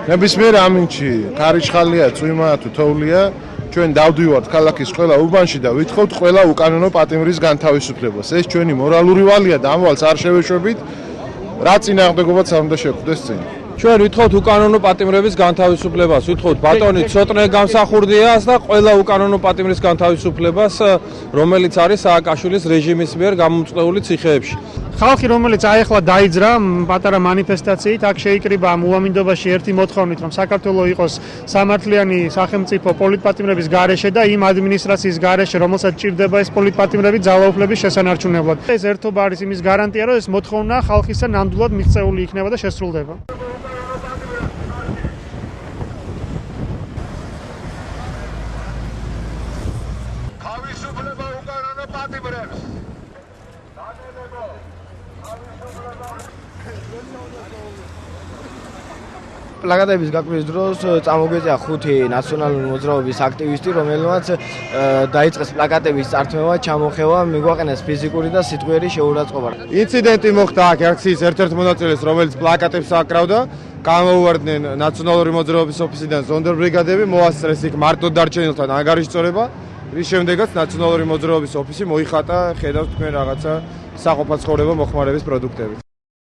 ნებისმიერ ამინჩი, ქარიშხალია, წვიმა თუ თოვლია, ჩვენ დავდივართ ქალაქის ყველა უბანში და ვითხოვთ ყველა უკანონო პატიმრის განთავისუფლებას. ეს ჩვენი მორალური ვალია და ამ ვალს არ შევეშვებით, რა წინააღმდეგობაც არ უნდა შეხვდეს წინ. ჩვენ ვითხოვთ უკანონო პატიმრების განთავისუფლებას, ვითხოვთ ბატონი ცოტნე გამსახურდიას და ყველა უკანონო პატიმრის განთავისუფლებას, რომელიც არის სააკაშვილის რეჟიმის მიერ გამომწვეული ციხეებში. ხალხი, რომელიც აეხლა დაიძრა პატარა მანიფესტაციით, აქ შეიკრიბა ამ უამინდობაში ერთი მოთხოვნით, რომ საქართველო იყოს სამართლიანი სახელმწიფო პოლიტპატიმრების გარეშე და იმ ადმინისტრაციის გარეშე, რომელსაც ჭირდება ეს პოლიტპატიმრები ძალაუფლების შესანარჩუნებლად. ეს ერთობა არის იმის გარანტია, რომ ეს მოთხოვნა ხალხისგან ნამდვილად მიღწეული იქნება და შესრულდება. თავისუფლება უკანონო პატიმრებს. პლაკატების გაკვრის დროს წამოგვეწია 5 ნაციონალური მოძრაობის აქტივისტი, რომელმაც დაიწყეს პლაკატების წართმევა, ჩამოხევა, მიგვაყენეს ფიზიკური და სიტყვიერი შეურაცხყოფა. ინციდენტი მოხდა აქ აქციის ერთ-ერთ მონაწილეს, რომელიც პლაკატებს აკრავდა, გამოუვარდნენ ნაციონალური მოძრაობის ოფისიდან ზონდერ ბრიგადები, მოასწრეს იქ მარტო დარჩენილთან ანგარიშწორება, რის შემდეგაც ნაციონალური მოძრაობის ოფისი მოიხატა, ხედავთ თქვენ რაღაცა საყოფაცხოვრებო მოხმარების პროდუქტებით.